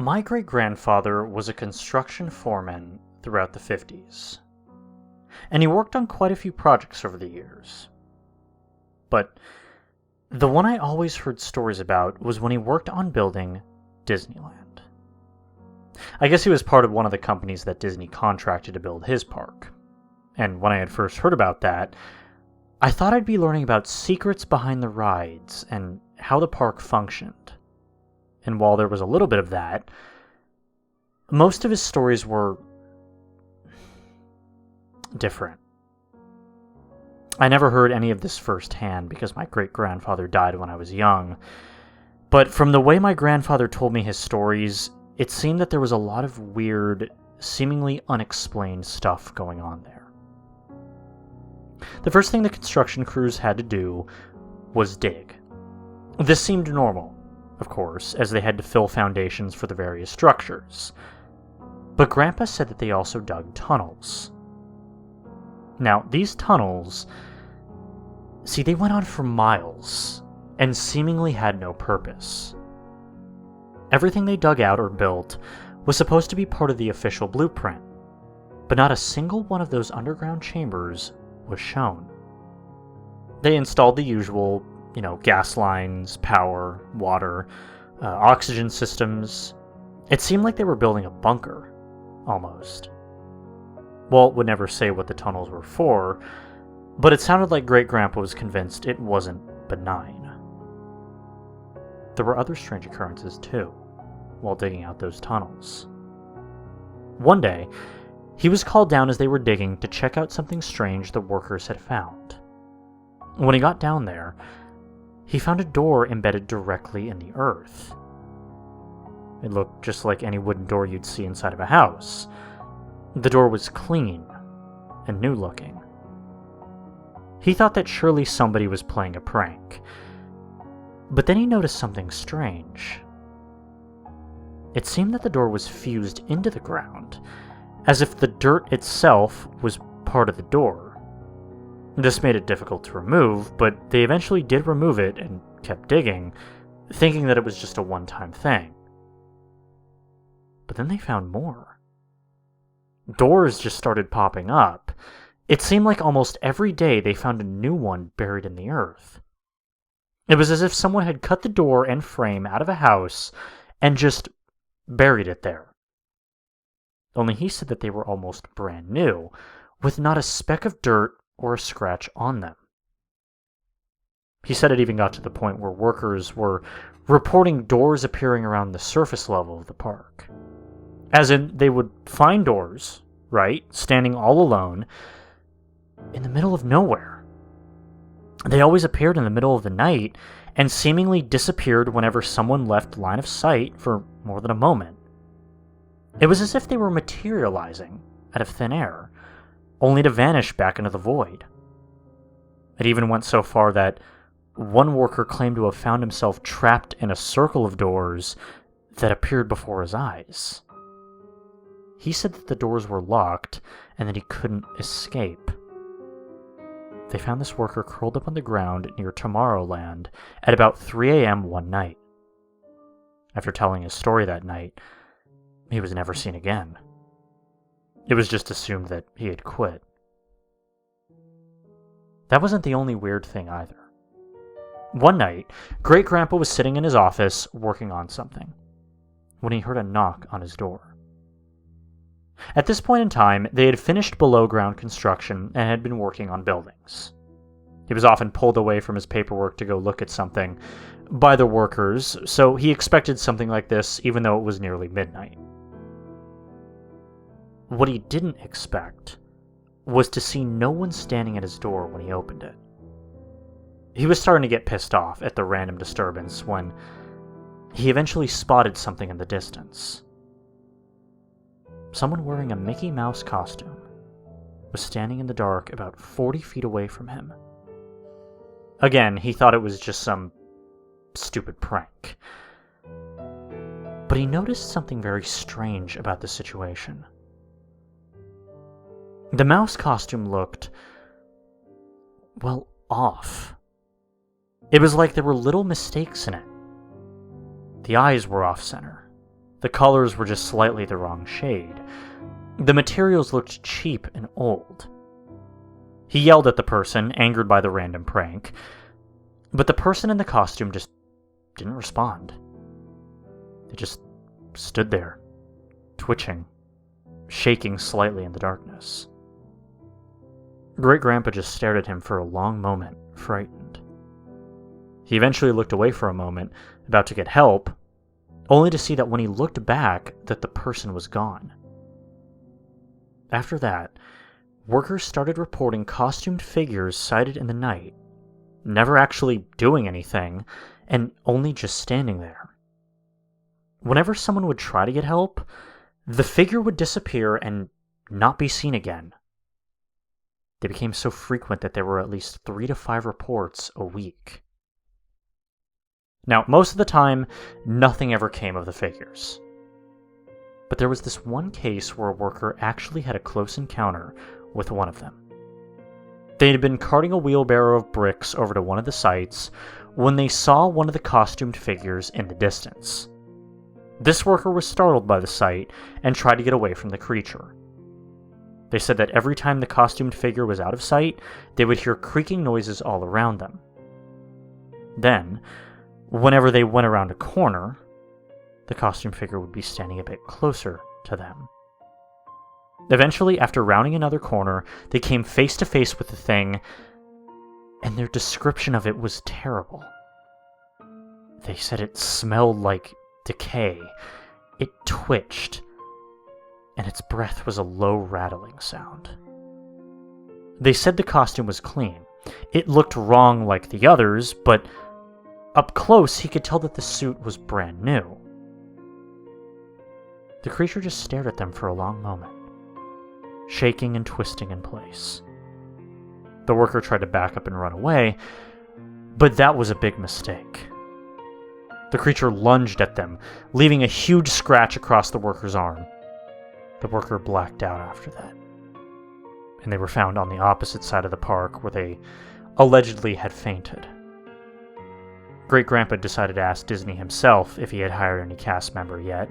My great-grandfather was a construction foreman throughout the 50s, and he worked on quite a few projects over the years. But the one I always heard stories about was when he worked on building Disneyland. I guess he was part of one of the companies that Disney contracted to build his park, and when I had first heard about that, I thought I'd be learning about secrets behind the rides and how the park functioned. And while there was a little bit of that, most of his stories were different. I never heard any of this firsthand because my great-grandfather died when I was young, but from the way my grandfather told me his stories, it seemed that there was a lot of weird, seemingly unexplained stuff going on there. The first thing the construction crews had to do was dig. This seemed normal, of course, as they had to fill foundations for the various structures. But Grandpa said that they also dug tunnels. Now, these tunnels, they went on for miles, and seemingly had no purpose. Everything they dug out or built was supposed to be part of the official blueprint, but not a single one of those underground chambers was shown. They installed the usual, gas lines, power, water, oxygen systems. It seemed like they were building a bunker, almost. Walt would never say what the tunnels were for, but it sounded like Great-Grandpa was convinced it wasn't benign. There were other strange occurrences, too, while digging out those tunnels. One day, he was called down as they were digging to check out something strange the workers had found. When he got down there, he found a door embedded directly in the earth. It looked just like any wooden door you'd see inside of a house. The door was clean and new-looking. He thought that surely somebody was playing a prank. But then he noticed something strange. It seemed that the door was fused into the ground, as if the dirt itself was part of the door. This made it difficult to remove, but they eventually did remove it and kept digging, thinking that it was just a one-time thing. But then they found more. Doors just started popping up. It seemed like almost every day they found a new one buried in the earth. It was as if someone had cut the door and frame out of a house and just buried it there. Only he said that they were almost brand new, with not a speck of dirt or a scratch on them. He said it even got to the point where workers were reporting doors appearing around the surface level of the park. As in, they would find doors, right, standing all alone, in the middle of nowhere. They always appeared in the middle of the night, and seemingly disappeared whenever someone left line of sight for more than a moment. It was as if they were materializing out of thin air, only to vanish back into the void. It even went so far that one worker claimed to have found himself trapped in a circle of doors that appeared before his eyes. He said that the doors were locked and that he couldn't escape. They found this worker curled up on the ground near Tomorrowland at about 3 a.m. one night. After telling his story that night, he was never seen again. It was just assumed that he had quit. That wasn't the only weird thing either. One night, Great-Grandpa was sitting in his office working on something when he heard a knock on his door. At this point in time, they had finished below-ground construction and had been working on buildings. He was often pulled away from his paperwork to go look at something by the workers, so he expected something like this even though it was nearly midnight. What he didn't expect was to see no one standing at his door when he opened it. He was starting to get pissed off at the random disturbance when he eventually spotted something in the distance. Someone wearing a Mickey Mouse costume was standing in the dark about 40 feet away from him. Again, he thought it was just some stupid prank. But he noticed something very strange about the situation. The mouse costume looked, off. It was like there were little mistakes in it. The eyes were off-center. The colors were just slightly the wrong shade. The materials looked cheap and old. He yelled at the person, angered by the random prank, but the person in the costume just didn't respond. They just stood there, twitching, shaking slightly in the darkness. Great-Grandpa just stared at him for a long moment, frightened. He eventually looked away for a moment, about to get help, only to see that when he looked back, that the person was gone. After that, workers started reporting costumed figures sighted in the night, never actually doing anything, and only just standing there. Whenever someone would try to get help, the figure would disappear and not be seen again. They became so frequent that there were at least 3 to 5 reports a week. Now, most of the time, nothing ever came of the figures. But there was this one case where a worker actually had a close encounter with one of them. They had been carting a wheelbarrow of bricks over to one of the sites when they saw one of the costumed figures in the distance. This worker was startled by the sight and tried to get away from the creature. They said that every time the costumed figure was out of sight, they would hear creaking noises all around them. Then, whenever they went around a corner, the costume figure would be standing a bit closer to them. Eventually, after rounding another corner, they came face to face with the thing, and their description of it was terrible. They said it smelled like decay, it twitched, and its breath was a low rattling sound. They said the costume was clean. It looked wrong like the others, but up close he could tell that the suit was brand new. The creature just stared at them for a long moment, shaking and twisting in place. The worker tried to back up and run away, but that was a big mistake. The creature lunged at them, leaving a huge scratch across the worker's arm. The worker blacked out after that, and they were found on the opposite side of the park where they allegedly had fainted. Great-Grandpa decided to ask Disney himself if he had hired any cast member yet,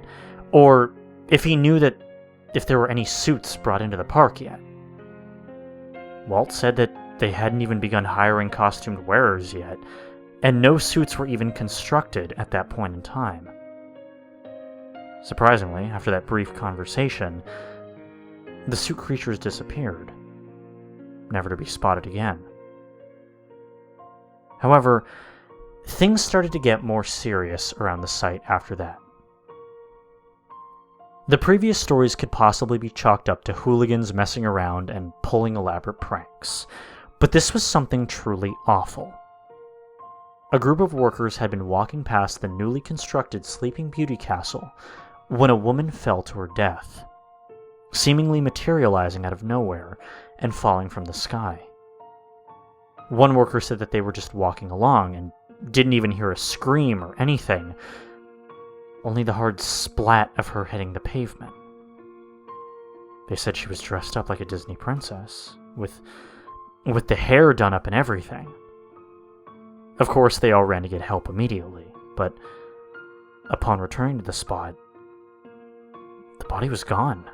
or if he knew that if there were any suits brought into the park yet. Walt said that they hadn't even begun hiring costumed wearers yet, and no suits were even constructed at that point in time. Surprisingly, after that brief conversation, the suit creatures disappeared, never to be spotted again. However, things started to get more serious around the site after that. The previous stories could possibly be chalked up to hooligans messing around and pulling elaborate pranks, but this was something truly awful. A group of workers had been walking past the newly constructed Sleeping Beauty Castle when a woman fell to her death, seemingly materializing out of nowhere and falling from the sky. One worker said that they were just walking along and didn't even hear a scream or anything, only the hard splat of her hitting the pavement. They said she was dressed up like a Disney princess, with the hair done up and everything. Of course, they all ran to get help immediately, but upon returning to the spot, the body was gone.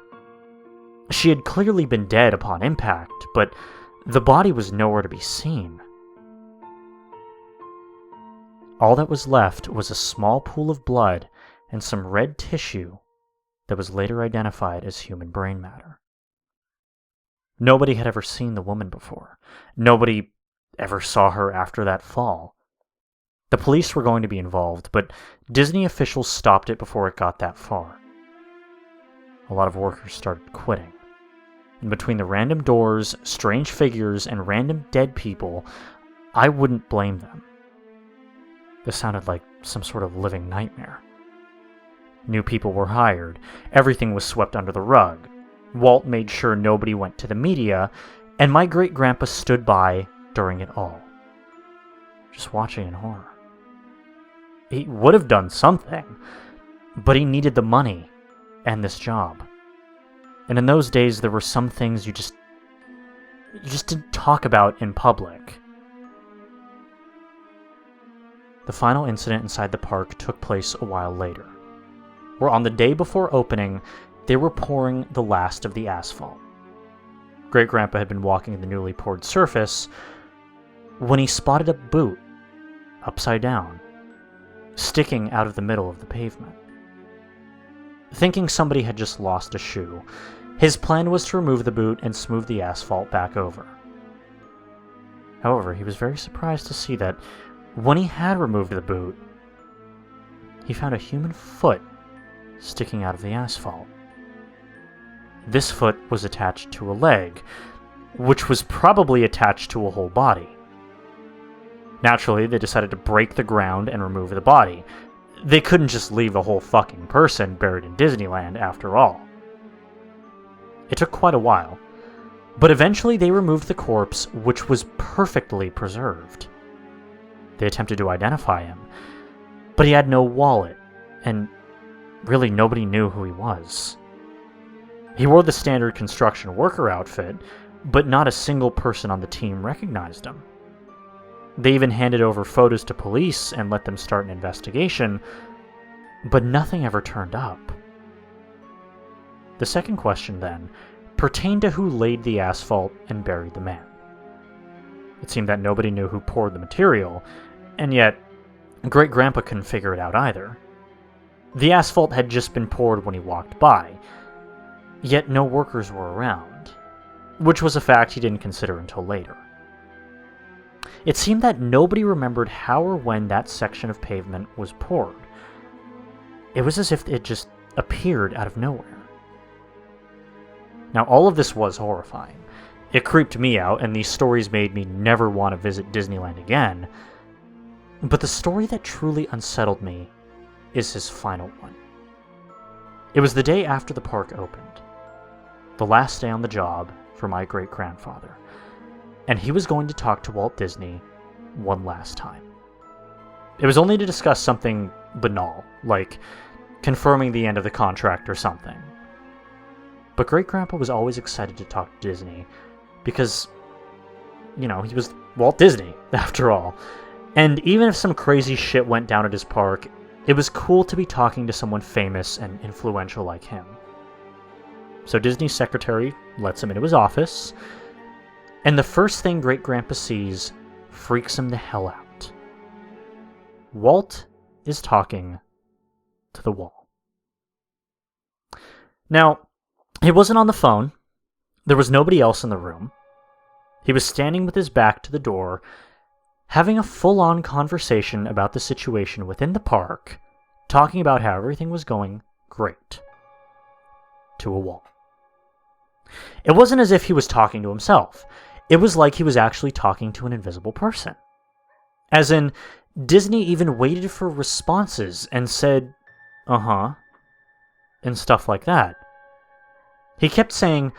She had clearly been dead upon impact, but the body was nowhere to be seen. All that was left was a small pool of blood and some red tissue that was later identified as human brain matter. Nobody had ever seen the woman before. Nobody ever saw her after that fall. The police were going to be involved, but Disney officials stopped it before it got that far. A lot of workers started quitting. And between the random doors, strange figures, and random dead people, I wouldn't blame them. This sounded like some sort of living nightmare. New people were hired, everything was swept under the rug. Walt made sure nobody went to the media, and my great-grandpa stood by during it all, just watching in horror. He would have done something, but he needed the money and this job. And in those days, there were some things you just didn't talk about in public. The final incident inside the park took place a while later. where on the day before opening, they were pouring the last of the asphalt. Great-grandpa had been walking the newly poured surface when he spotted a boot, upside down, sticking out of the middle of the pavement. Thinking somebody had just lost a shoe, his plan was to remove the boot and smooth the asphalt back over. However, he was very surprised to see that when he had removed the boot, he found a human foot sticking out of the asphalt. This foot was attached to a leg, which was probably attached to a whole body. Naturally, they decided to break the ground and remove the body. They couldn't just leave a whole fucking person buried in Disneyland, after all. It took quite a while, but eventually they removed the corpse, which was perfectly preserved. They attempted to identify him, but he had no wallet, and really nobody knew who he was. He wore the standard construction worker outfit, but not a single person on the team recognized him. They even handed over photos to police and let them start an investigation, but nothing ever turned up. The second question, then, pertained to who laid the asphalt and buried the man. It seemed that nobody knew who poured the material, and yet Great-grandpa couldn't figure it out either. The asphalt had just been poured when he walked by, yet no workers were around, which was a fact he didn't consider until later. It seemed that nobody remembered how or when that section of pavement was poured. It was as if it just appeared out of nowhere. Now, all of this was horrifying. It creeped me out, and these stories made me never want to visit Disneyland again. But the story that truly unsettled me is his final one. It was the day after the park opened, the last day on the job for my great-grandfather, and he was going to talk to Walt Disney one last time. It was only to discuss something banal, like confirming the end of the contract or something. But Great-grandpa was always excited to talk to Disney because, he was Walt Disney, after all. And even if some crazy shit went down at his park, it was cool to be talking to someone famous and influential like him. So Disney's secretary lets him into his office, and the first thing Great-grandpa sees freaks him the hell out. Walt is talking to the wall. Now, he wasn't on the phone. There was nobody else in the room. He was standing with his back to the door, having a full-on conversation about the situation within the park, talking about how everything was going great. To a wall. It wasn't as if he was talking to himself. It was like he was actually talking to an invisible person. As in, Disney even waited for responses and said, "Uh-huh," and stuff like that. He kept saying,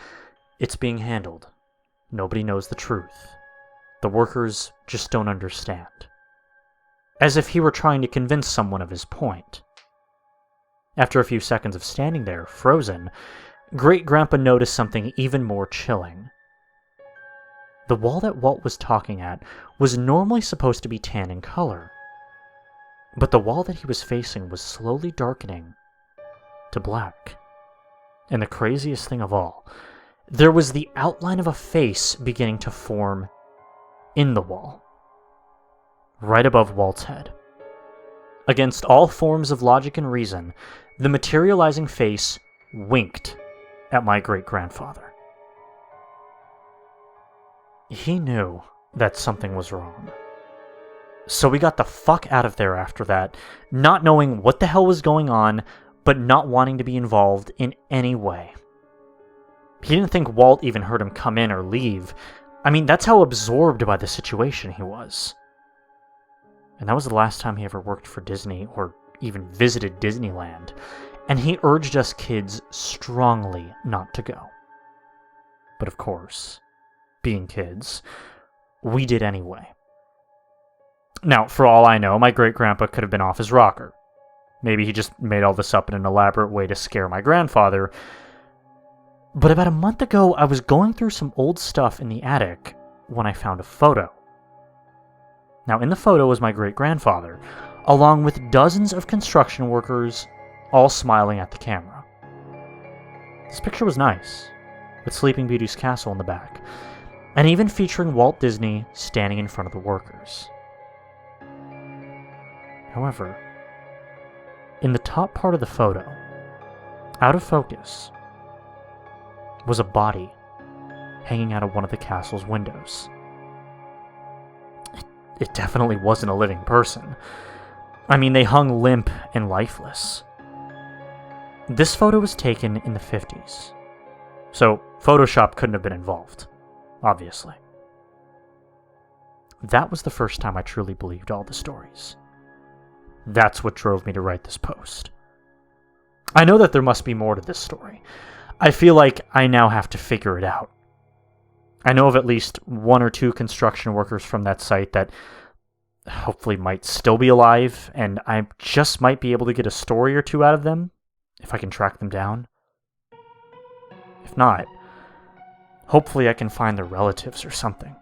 "It's being handled. Nobody knows the truth. The workers just don't understand." As if he were trying to convince someone of his point. After a few seconds of standing there, frozen, Great-grandpa noticed something even more chilling. The wall that Walt was talking at was normally supposed to be tan in color, but the wall that he was facing was slowly darkening to black. And the craziest thing of all, there was the outline of a face beginning to form in the wall, right above Walt's head. Against all forms of logic and reason, the materializing face winked at my great-grandfather. He knew that something was wrong. So we got the fuck out of there after that, not knowing what the hell was going on, but not wanting to be involved in any way. He didn't think Walt even heard him come in or leave. I mean, that's how absorbed by the situation he was. And that was the last time he ever worked for Disney or even visited Disneyland, and he urged us kids strongly not to go. But of course, being kids, we did anyway. Now, for all I know, my great-grandpa could have been off his rocker. Maybe he just made all this up in an elaborate way to scare my grandfather. But about a month ago, I was going through some old stuff in the attic when I found a photo. Now, in the photo was my great-grandfather, along with dozens of construction workers all smiling at the camera. This picture was nice, with Sleeping Beauty's castle in the back, and even featuring Walt Disney standing in front of the workers. However, in the top part of the photo, out of focus, was a body hanging out of one of the castle's windows. It definitely wasn't a living person. I mean, they hung limp and lifeless. This photo was taken in the 50s, so Photoshop couldn't have been involved, obviously. That was the first time I truly believed all the stories. That's what drove me to write this post. I know that there must be more to this story. I feel like I now have to figure it out. I know of at least 1 or 2 construction workers from that site that hopefully might still be alive, and I just might be able to get a story or 2 out of them, if I can track them down. If not, hopefully I can find their relatives or something.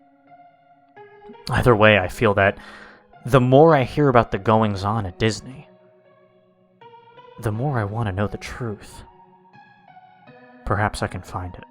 Either way, I feel that the more I hear about the goings-on at Disney, the more I want to know the truth. Perhaps I can find it.